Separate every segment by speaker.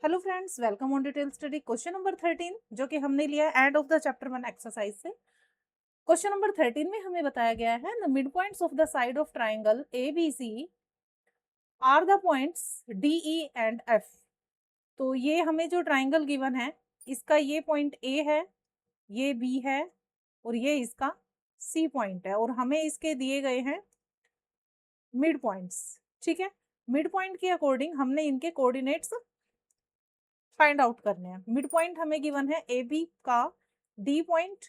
Speaker 1: Hello friends, welcome on detail study. Question number 13 जो कि हमने लिया है end of the chapter 1 exercise से। क्वेश्चन नंबर 13 में हमें बताया गया है the mid points of the side of triangle ABC are the points DE and F। तो ये हमें जो ट्राइंगल गिवन है, इसका ये पॉइंट A है, ये B है और ये इसका C पॉइंट है, और हमें इसके दिए गए हैं मिड पॉइंट्स। ठीक है, मिड पॉइंट के अकॉर्डिंग हमने इनके कोऑर्डिनेट्स फाइंड आउट करने हैं। मिड पॉइंट हमें गिवन है AB का D पॉइंट,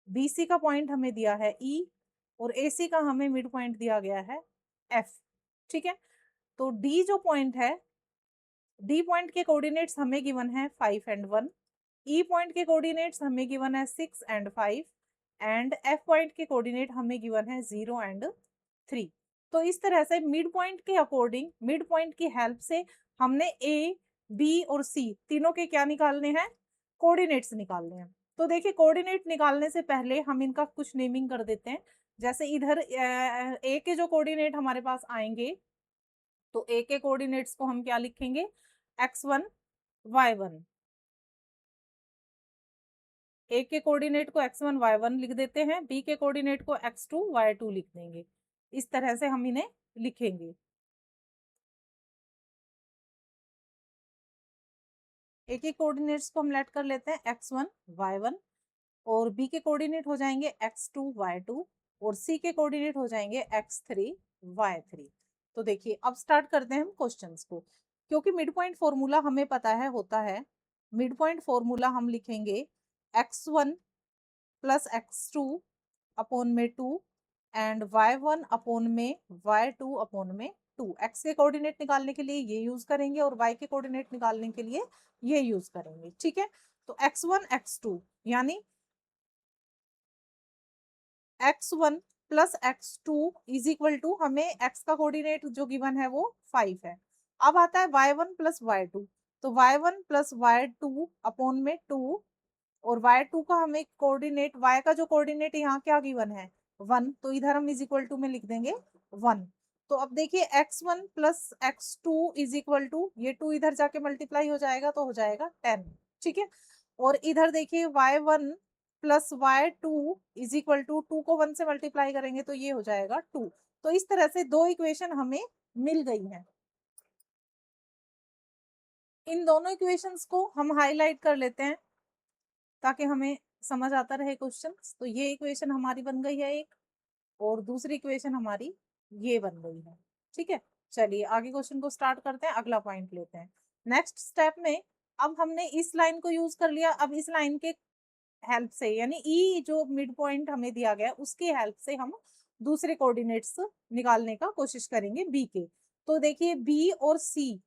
Speaker 1: BC का पॉइंट हमें दिया है E, और AC का हमें मिड पॉइंट दिया गया है F। ठीक है, तो D जो पॉइंट है, D पॉइंट के कोऑर्डिनेट्स हमें गिवन है 5 एंड 1, E पॉइंट के कोऑर्डिनेट्स हमें गिवन है 6 एंड 5, एंड F पॉइंट के कोऑर्डिनेट हमें गिवन है 0 एंड 3। तो इस तरह से मिड पॉइंट के अकॉर्डिंग, मिड पॉइंट की हेल्प से हमने A, B और C तीनों के क्या निकालने हैं, कोऑर्डिनेट्स निकालने हैं। तो देखिए, कोऑर्डिनेट निकालने से पहले हम इनका कुछ नेमिंग कर देते हैं। जैसे इधर A के जो कोऑर्डिनेट हमारे पास आएंगे, तो A के कोऑर्डिनेट्स को हम क्या लिखेंगे, x1 y1। A के कोऑर्डिनेट को x1 y1 लिख देते हैं, B के कोऑर्डिनेट को x2 y2 लिख देंगे। इस तरह से हम इन्हें लिखेंगे। A के कोऑर्डिनेट्स को हम लेट कर लेते हैं x1 y1, और B के कोऑर्डिनेट हो जाएंगे x2 y2, और C के कोऑर्डिनेट हो जाएंगे x3 y3। तो देखिए, अब स्टार्ट करते हैं हम क्वेश्चंस को। क्योंकि मिड पॉइंट फॉर्मूला हमें पता है होता है, मिड पॉइंट फॉर्मूला हम लिखेंगे x1 प्लस x2 अपॉन में 2 एंड y1 अपॉन में y2 अपॉन में 2। x के कोऑर्डिनेट निकालने के लिए ये यूज करेंगे और y के कोऑर्डिनेट निकालने के लिए ये यूज करेंगे। ठीक है, तो x1 x2 यानी x1 plus x2 is equal to, हमें x का कोऑर्डिनेट जो गिवन है वो 5 है। अब आता है y1 प्लस y2, तो y1 प्लस y2 अपॉन में 2, और y2 का हमें कोऑर्डिनेट, y का जो कोऑर्डिनेट यहाँ क्या गिवन है 1, तो इधर हम इज इक्वल टू में लिख देंगे 1। तो अब देखिए, x1 plus x2 is equal to, ये 2 इधर जाके मल्टीप्लाई हो जाएगा तो हो जाएगा 10। ठीक है, और इधर देखिए y1 plus y2 is equal to, 2 को 1 से मल्टीप्लाई करेंगे तो ये हो जाएगा 2। तो इस तरह से दो इक्वेशन हमें मिल गई हैं। इन दोनों इक्वेशंस को हम हाईलाइट कर लेते हैं ताकि हमें समझ आता रहे क्वेश्चन। तो ये इक्वेशन हमारी बन गई है एक, और दूसरी इक्वेशन हमारी ये बन गई है। ठीक है, चलिए आगे क्वेश्चन को स्टार्ट करते हैं, अगला पॉइंट लेते हैं। नेक्स्ट स्टेप में अब हमने इस लाइन को यूज कर लिया। अब इस लाइन के हेल्प से, यानी ई जो मिड पॉइंट हमें दिया गया उसकी हेल्प से हम दूसरे कोऑर्डिनेट्स निकालने का कोशिश करेंगे बी के। तो देखिए, बी और सी,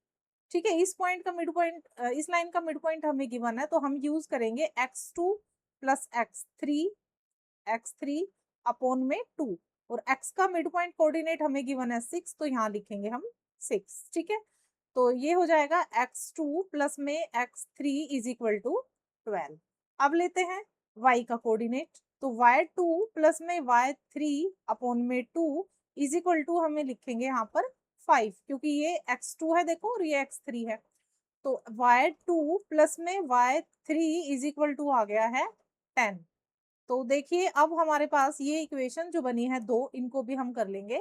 Speaker 1: ठीक है, इस पॉइंट का मिड पॉइंट, इस लाइन का मिड पॉइंट हमें गिवन है, तो हम यूज करेंगे x2 प्लस x3 अपॉन में 2, और x का मिड पॉइंट कोऑर्डिनेट हमें गिवन है 6, तो यहाँ लिखेंगे हम 6। ठीक है, तो ये हो जाएगा x2 प्लस में x3 इज इक्वल टू 12। अब लेते हैं y का कोऑर्डिनेट, तो y2 प्लस में y3 अपॉन में 2 इज इक्वल टू हमें लिखेंगे यहाँ पर 5, क्योंकि ये x2 है देखो और ये x3 है। तो y2 प्लस में y3 इज इक्वल टू आ गया है 10। तो देखिए, अब हमारे पास ये इक्वेशन जो बनी है दो, इनको भी हम कर लेंगे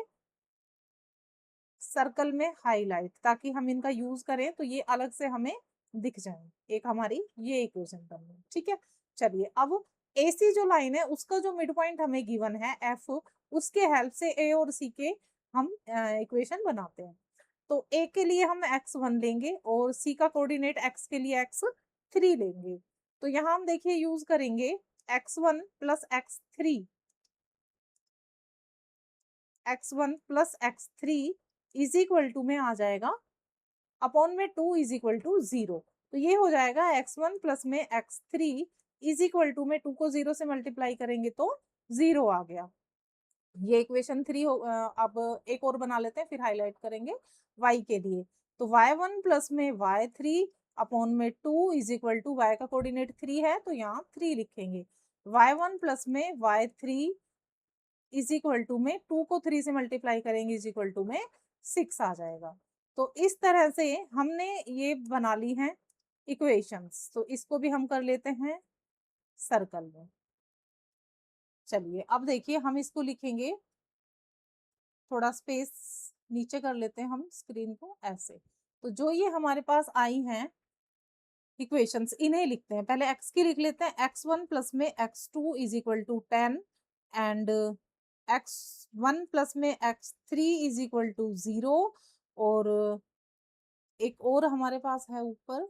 Speaker 1: सर्कल में हाईलाइट, ताकि हम इनका यूज करें तो ये अलग से हमें दिख जाए। एक हमारी ये इक्वेशन बनी है। ठीक है, चलिए अब AC जो लाइन है उसका जो मिड पॉइंट हमें गिवन है F, उसके हेल्प से A और C के हम इक्वेशन बनाते हैं। तो A के लिए हम x1 लेंगे और C का कोऑर्डिनेट x के लिए x3 लेंगे। तो यहाँ हम देखिए यूज करेंगे x1 plus x3 is equal to में आ जाएगा अपॉन में 2 इज इक्वल टू 0। तो ये हो जाएगा x1 प्लस में x3 इज इक्वल टू में 2 को 0 से मल्टीप्लाई करेंगे तो 0 आ गया। ये इक्वेशन 3 हो। अब एक और बना लेते हैं, फिर हाईलाइट करेंगे y के लिए। तो y1 प्लस में y3 अपॉन में 2 इज इक्वल टू, y का कोऑर्डिनेट 3 है तो यहाँ 3 लिखेंगे। y1 प्लस में y3 इज इक्वल टू में 2 को 3 से मल्टीप्लाई करेंगे इज इक्वल टू में 6 आ जाएगा। तो इस तरह से हमने ये बना ली हैं इक्वेशंस। तो इसको भी हम कर लेते हैं सर्कल में। चलिए अब देखिए हम इसको लिखेंगे, थोड़ा स्पेस नीचे कर लेते हैं हम स्क्रीन को ऐसे। तो जो ये हमारे पास आई हैं इक्वेशंस, इन्हें लिखते हैं। पहले x की लिख लेते हैं। x1 प्लस में x2 is equal to 10 and x1 plus में x3 इज इक्वल टू 0। और एक और हमारे पास है ऊपर,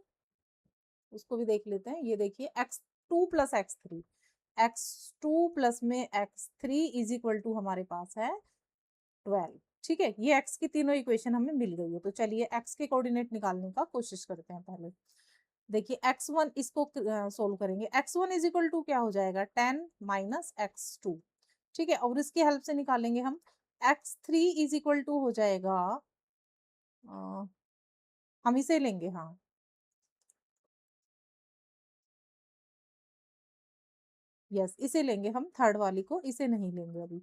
Speaker 1: उसको भी देख लेते हैं। ये देखिए x2 plus x3, x2 plus में x3 इज इक्वल टू हमारे पास है 12। ठीक है, ये x की तीनों इक्वेशन हमें मिल गई है। तो चलिए x के कोऑर्डिनेट निकालने का कोशिश करते हैं। पहले देखिए x1 इसको सोल्व करेंगे। x1 इज इक्वल टू क्या हो जाएगा 10 माइनस x2। ठीक है, और इसकी हेल्प से निकालेंगे हम। x3 इज इक्वल टू हो जाएगा हम इसे लेंगे, हाँ यस इसे लेंगे हम, थर्ड वाली को, इसे नहीं लेंगे अभी।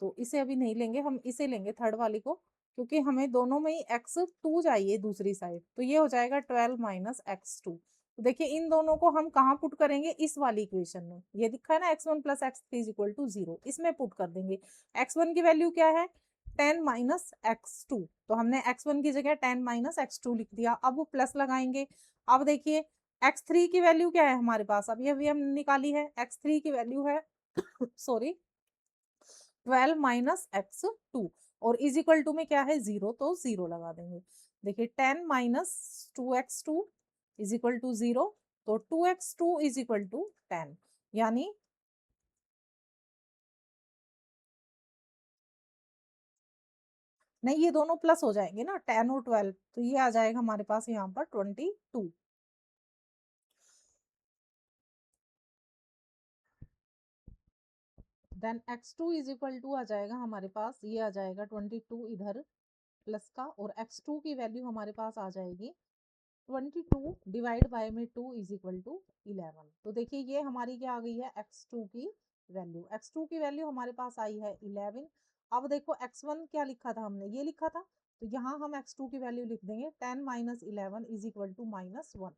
Speaker 1: तो इसे अभी नहीं लेंगे, हम इसे लेंगे थर्ड वाली को, क्योंकि हमें दोनों में ही x2 चाहिए दूसरी साइड। तो ये हो जाएगा 12 माइनस x2। तो देखिए इन दोनों को हम कहाँ पुट करेंगे, इस वाली इक्वेशन में। ये दिखा है ना x1 plus x3 is equal to 0, इसमें पुट कर देंगे। x1 की वैल्यू क्या है 10 माइनस x2। तो हमने x1 की जगह 10 माइनस x2 लिख दिया। अब वो प्लस लगाएंगे। अब देखिए x3 की वैल्यू क्या है हमारे पास, अभी अभी हम निकाली है। x3 की वैल्यू है सॉरी 12 माइनस x2, और इज इक्वल टू में क्या है 0, तो 0 लगा देंगे। देखिए 10 minus 2x2 is equal to 0, तो 2x2 इज इक्वल टू 10, यानी नहीं ये दोनों प्लस हो जाएंगे ना 10 और 12, तो ये आ जाएगा हमारे पास यहाँ पर 22। Then x2 is equal to आ जाएगा हमारे पास, ये आ जाएगा 22 इधर प्लस का, और x2 की वैल्यू हमारे पास आ जाएगी 22 डिवाइड बाय में 2 इज इक्वल टू 11। तो देखिए ये हमारी क्या आ गई है x2 की वैल्यू। x2 की वैल्यू हमारे पास आई है 11। अब देखो x1 क्या लिखा था हमने, ये लिखा था, तो यहाँ हम x2 की वैल्यू लिख देंगे 10 माइनस 11 इज इक्वल टू -1।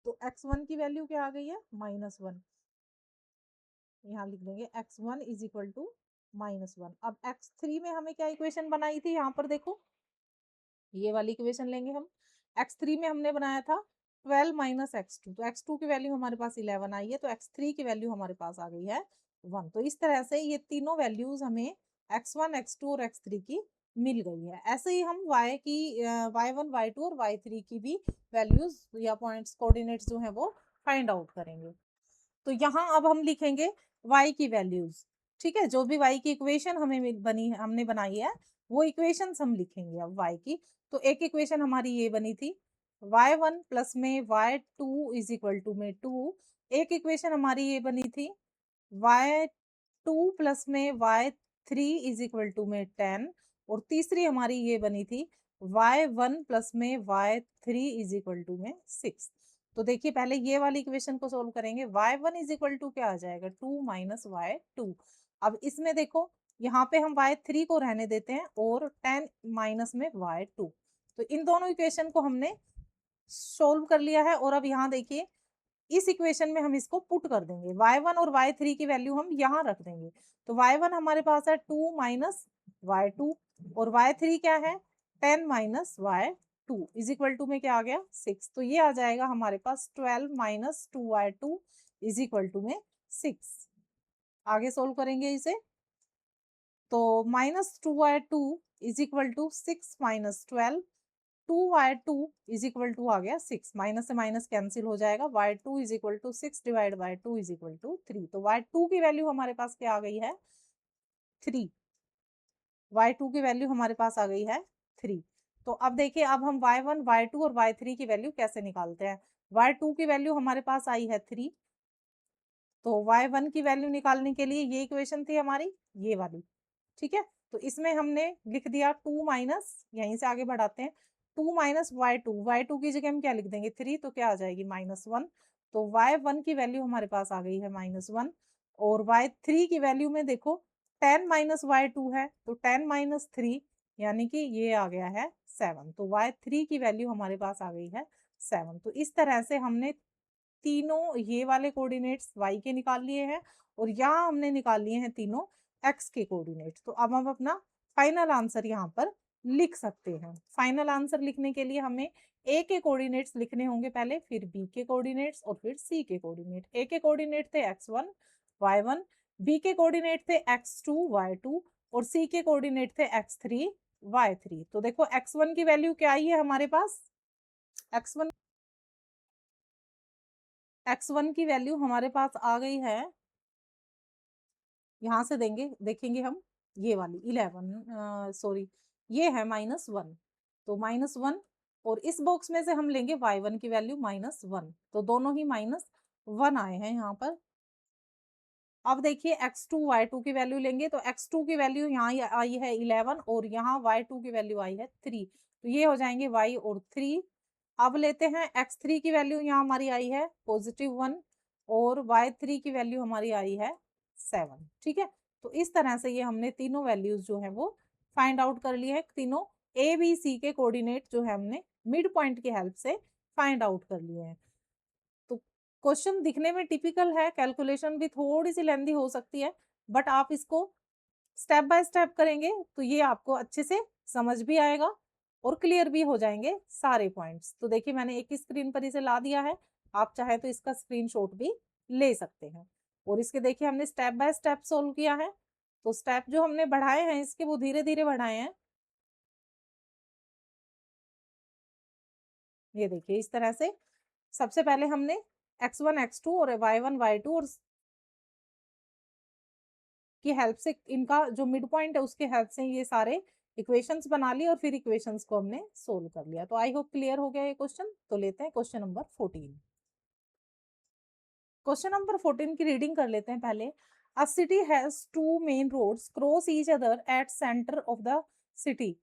Speaker 1: तो x1 की वैल्यू क्या आ गई है -1। यहाँ लिख देंगे x1 इज इक्वल टू -1। अब x3 में हमें क्या इक्वेशन बनाई थी, यहाँ पर देखो ये वाली इक्वेशन लेंगे हम। x3 में हमने बनाया था 12 माइनस x2, तो x2 की वैल्यू हमारे पास 11 आई है, तो x3 की वैल्यू हमारे पास आ गई है 1। तो इस तरह से ये तीनों वैल्यूज हमें x1 x2 और x3 की मिल गई है। ऐसे ही हम y की y1 y2 और y3 की भी वैल्यूज या पॉइंट्स कोऑर्डिनेट्स जो है वो फाइंड आउट करेंगे। तो यहाँ अब हम लिखेंगे y की वैल्यूज। ठीक है, जो भी y की इक्वेशन हमें बनी हमने बनाई है वो इक्वेशंस हम लिखेंगे अब y की। तो एक इक्वेशन हमारी ये बनी थी y1 प्लस में y2 इज इक्वल टू में 2। एक इक्वेशन हमारी ये बनी थी y2 प्लस में y3 इज इक्वल टू में 10। और तीसरी हमारी ये बनी थी y1 प्लस में y3 इज इक्वल टू में 6। तो देखिए पहले ये वाली इक्वेशन को सोल्व करेंगे। y1 इज इक्वल टू क्या आ जाएगा 2 माइनस y2। अब इसमें देखो यहाँ पे हम y3 को रहने देते हैं और 10 माइनस में y2। तो इन दोनों इक्वेशन को हमने सोल्व कर लिया है। और अब यहाँ देखिए इस इक्वेशन में हम इसको पुट कर देंगे, y1 और y3 की वैल्यू हम यहाँ रख देंगे। तो y1 हमारे पास है 2 माइनस y2, और y3 क्या है 10 minus y2 is equal to में क्या आ गया 6। तो ये आ जाएगा हमारे पास 12 minus 2y2 is equal to में 6। आगे सोल्व करेंगे इसे, तो -2y2 is equal to 6 minus 12। 2y2 is equal to आ गया 6, माइनस से माइनस कैंसिल हो जाएगा। y2 is equal to 6 divide by 2 is equal to 3। तो y2 की वैल्यू हमारे पास क्या आ गई है 3। y2 की वैल्यू हमारे पास आ गई है 3। तो अब देखिए अब हम y1 y2 और y3 की वैल्यू कैसे निकालते हैं। y2 की वैल्यू हमारे पास आई है 3, तो y1 की वैल्यू निकालने के लिए ये इक्वेशन थी हमारी ये वाली। ठीक है, तो इसमें हमने लिख दिया 2 माइनस, यहीं से आगे बढ़ाते हैं, 2 माइनस y2 की जगह हम क्या लिख देंगे 3, तो क्या आ जाएगी -1। तो y1 की वैल्यू हमारे पास आ गई है -1, और y3 की वैल्यू में देखो 10 माइनस वाई 2 है, तो 10 माइनस 3 यानी कि ये आ गया है 7। तो वाई 3 की वैल्यू हमारे पास आ गई है 7। तो इस तरह से हमने तीनों ये वाले कोऑर्डिनेट्स y के निकाल लिए हैं और यहाँ हमने निकाल लिए हैं तीनों x के कोऑर्डिनेट्स। तो अब हम अपना फाइनल आंसर यहाँ पर लिख सकते हैं। फाइनल आंसर लिखने के लिए हमें a के कोऑर्डिनेट्स लिखने होंगे पहले, फिर b के कोऑर्डिनेट्स और फिर c के कोऑर्डिनेट। a के कोऑर्डिनेट थे x1 y1, b के कोऑर्डिनेट थे x2 y2 और c के कोऑर्डिनेट थे x3 y3। तो देखो x1 की वैल्यू क्या आई है हमारे पास, x1 x1 की वैल्यू हमारे पास आ गई है, यहाँ से देंगे देखेंगे हम, ये वाली 11 सॉरी ये है -1। तो -1 और इस बॉक्स में से हम लेंगे y1 की वैल्यू -1। तो दोनों ही -1 आए हैं यहाँ पर। अब देखिए x2 y2 की वैल्यू लेंगे, तो x2 की वैल्यू यहाँ आई है 11 और यहाँ y2 की वैल्यू आई है 3। तो ये हो जाएंगे y और 3। अब लेते हैं x3 की वैल्यू यहाँ हमारी आई है +1 और y3 की वैल्यू हमारी आई है 7। ठीक है, तो इस तरह से ये हमने तीनों वैल्यूज जो है वो फाइंड आउट कर लिए हैं। तीनों ए बी सी के कोऑर्डिनेट जो है हमने मिड पॉइंट की हेल्प से फाइंड आउट कर लिए हैं। तो क्वेश्चन दिखने में टिपिकल है, कैलकुलेशन भी थोड़ी सी लेंदी हो सकती है, बट आप इसको स्टेप बाय स्टेप करेंगे तो ये आपको अच्छे से समझ भी आएगा और क्लियर भी हो जाएंगे सारे पॉइंट्स। तो देखिए मैंने एक ही स्क्रीन पर इसे ला दिया है, आप चाहे तो इसका स्क्रीनशॉट भी ले सकते हैं। और इसके देखिए हमने स्टेप बाय स्टेप सोल्व किया है। तो स्टेप जो हमने बढ़ाए हैं इसके वो धीरे धीरे बढ़ाए हैं। ये देखिए इस तरह से सबसे पहले हमने x1 x2 और y1 y2 और की हेल्प से, इनका जो मिड पॉइंट है उसके हेल्प से ये सारे इक्वेशंस बना लिए और फिर इक्वेशंस को हमने सोल्व कर लिया। तो आई होप क्लियर हो गया ये क्वेश्चन। तो लेते हैं क्वेश्चन नंबर 14। क्वेश्चन नंबर 14 की रीडिंग कर लेते हैं पहले। A city has two main roads cross each other at centre of the city.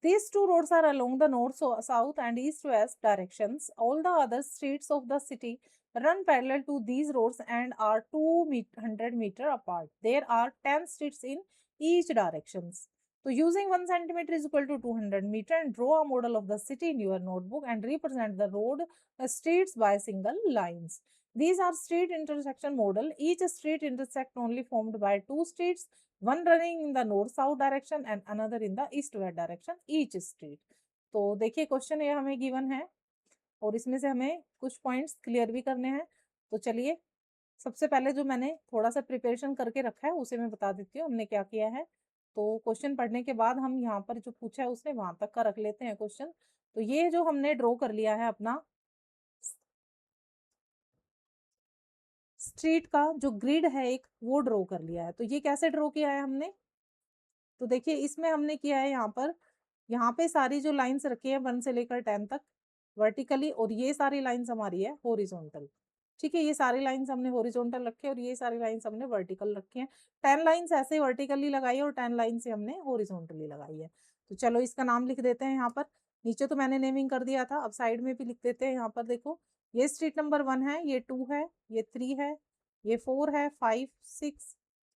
Speaker 1: These two roads are along the north, south, and east-west directions. All the other streets of the city run parallel to these roads and are 200 meter apart. There are 10 streets in each directions. So, using 1 centimeter is equal to 200 meter, and draw a model of the city in your notebook and represent the road streets by single lines. These are street intersection model. Each street intersect only formed by two streets, one running in the north south direction and another in the east west direction each street। तो देखिए question ये हमें given है और इसमें से हमें कुछ पॉइंट्स क्लियर भी करने हैं। तो चलिए सबसे पहले जो मैंने थोड़ा सा प्रिपरेशन करके रखा है उसे मैं बता देती हूँ हमने क्या किया है। तो क्वेश्चन पढ़ने के बाद हम यहाँ पर जो पूछा है उसने वहां तक का रख लेते हैं क्वेश्चन। तो ये जो हमने ड्रॉ कर लिया है अपना स्ट्रीट का जो ग्रिड है एक, वो ड्रॉ कर लिया है। तो ये कैसे ड्रॉ किया है हमने, तो देखिए इसमें हमने किया है यहाँ पे सारी जो लाइंस रखी है 1 से लेकर 10 तक वर्टिकली, और ये सारी लाइंस हमारी है हॉरिजॉन्टल। ठीक है, ये सारी लाइंस हमने हॉरिजॉन्टल रखे हैं और ये सारी लाइंस हमने वर्टिकल रखी हैं। 10 लाइंस ऐसे वर्टिकली लगाई है और 10 लाइंस से हमने हॉरिजॉन्टली लगाई है। तो चलो इसका नाम लिख देते हैं यहाँ पर। नीचे तो मैंने नेमिंग कर दिया था, अब साइड में भी लिख देते हैं। यहाँ पर देखो ये स्ट्रीट नंबर 1 है, ये 2 है, ये 3 है, ये 4 है, 5 6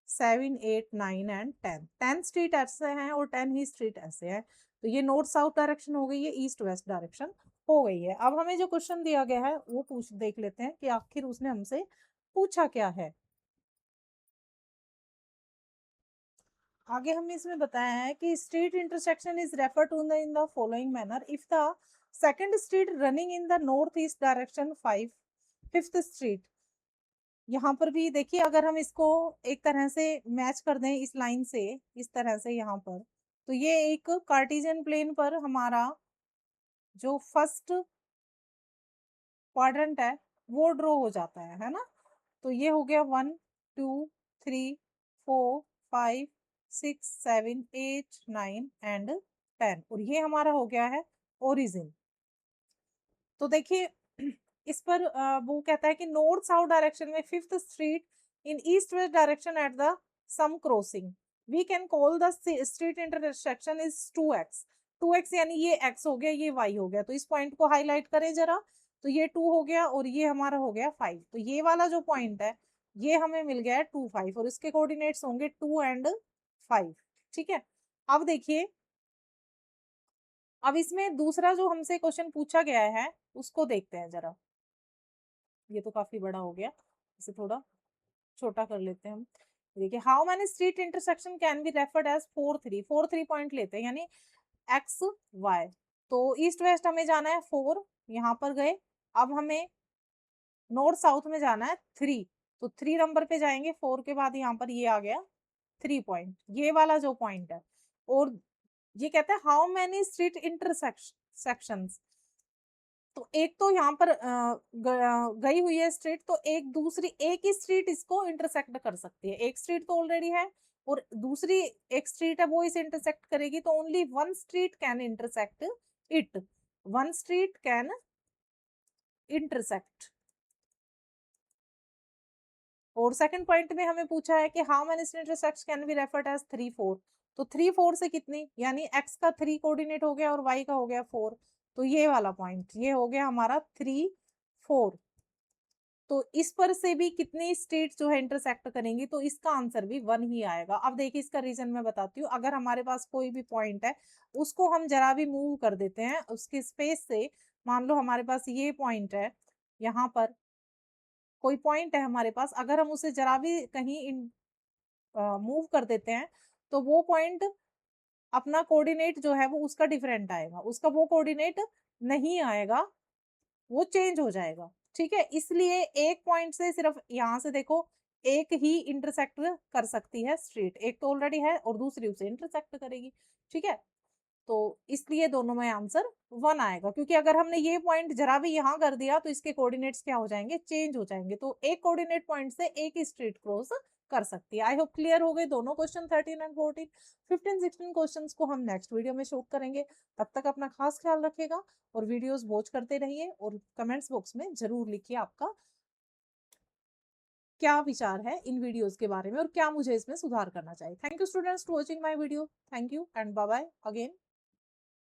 Speaker 1: 7 8 9 एंड 10। 10 स्ट्रीट ऐसे हैं और 10 ही स्ट्रीट ऐसे हैं। तो ये नॉर्थ साउथ डायरेक्शन हो गई है, ईस्ट वेस्ट डायरेक्शन हो गई है। अब हमें जो क्वेश्चन दिया गया है वो पूछ देख लेते हैं कि आखिर उसने हमसे पूछा क्या है। आगे हमें इसमें बताया है कि street intersection is refer to in the following manner. If the second street running in the north east direction 5, fifth street, यहाँ पर भी देखिए अगर हम इसको एक तरह से मैच कर दें इस लाइन से, इस तरह से यहाँ पर, तो ये एक कार्टेशियन प्लेन पर हमारा जो फर्स्ट क्वाड्रेंट है वो ड्रॉ हो जाता है ना। तो ये हो गया 1 2 3 4 5 6 7 8 9 एंड 10, और ये हमारा हो गया है ओरिजिन। तो देखिए इस पर वो कहता है कि नॉर्थ साउथ डायरेक्शन में fifth street in east west direction at the some crossing we can call the street intersection is 2x। 2x यानी ये x हो गया, ये y हो गया। तो इस पॉइंट को हाईलाइट करें जरा, तो ये 2 हो गया और ये हमारा हो गया 5। तो ये वाला जो पॉइंट है ये हमें मिल गया है 2 5 और इसके कोऑर्डिनेट्स होंगे 2 एंड 5। ठीक है, अब देखिए, अब इसमें दूसरा जो हमसे क्वेश्चन पूछा गया है उसको देखते हैं जरा। ये तो काफी बड़ा हो गया, इसे थोड़ा छोटा कर लेते हैं हम। देखिए, how many street intersection can be referred as 4 3 point लेते हैं, यानी एक्स वाई। तो ईस्ट वेस्ट हमें जाना है 4, यहाँ पर गए। अब हमें नॉर्थ साउथ में जाना है 3, तो 3 नंबर पे जाएंगे, 4 के बाद यहाँ पर ये आ गया 3 पॉइंट, ये वाला जो पॉइंट है। और ये कहता है हाउ मैनी स्ट्रीट इंटरसेक्शंस, तो एक तो यहाँ पर गई हुई है स्ट्रीट, तो एक दूसरी एक ही स्ट्रीट इसको इंटरसेक्ट कर सकती है। एक स्ट्रीट तो ऑलरेडी है और दूसरी एक स्ट्रीट है वो इसे इंटरसेक्ट करेगी, तो only one street can intersect it, one street can intersect. और सेकंड पॉइंट में हमें पूछा है कि how many intersects can be referred as 3 4, तो 3 4 से कितनी, यानी x का 3 कोऑर्डिनेट हो गया और y का हो गया 4, तो ये वाला पॉइंट ये हो गया हमारा 3 4। तो इस पर से भी कितनी स्टेट जो है इंटरसेक्ट करेंगी, तो इसका आंसर भी 1 ही आएगा। अब देखिए इसका रीजन मैं बताती हूँ। अगर हमारे पास कोई भी पॉइंट है उसको हम जरा भी मूव कर देते हैं उसके स्पेस से, मान लो हमारे पास ये पॉइंट है, यहाँ पर कोई पॉइंट है हमारे पास, अगर हम उसे जरा भी कहीं मूव कर देते हैं तो वो पॉइंट अपना कोऑर्डिनेट जो है वो उसका डिफरेंट आएगा, उसका वो कोऑर्डिनेट नहीं आएगा, वो चेंज हो जाएगा। ठीक है, इसलिए एक पॉइंट से सिर्फ यहाँ से देखो एक ही इंटरसेक्ट कर सकती है स्ट्रेट, एक तो ऑलरेडी है और दूसरी उसे इंटरसेक्ट करेगी। ठीक है, तो इसलिए दोनों में आंसर 1 आएगा, क्योंकि अगर हमने ये पॉइंट जरा भी यहाँ कर दिया तो इसके कोऑर्डिनेट्स क्या हो जाएंगे, चेंज हो जाएंगे। तो एक कोऑर्डिनेट पॉइंट से एक ही स्ट्रेट क्रॉस कर सकती है। आई होप क्लियर हो गए दोनों क्वेश्चन 13 एंड 14। 15 16 क्वेश्चंस को हम नेक्स्ट वीडियो में शूट करेंगे। तब तक अपना खास ख्याल रखिएगा और वीडियोस वॉच करते रहिए, और कमेंट्स बॉक्स में जरूर लिखिए आपका क्या विचार है इन वीडियोस के बारे में और क्या मुझे इसमें सुधार करना चाहिए। Thank you students to watching my video. Thank you and bye bye again.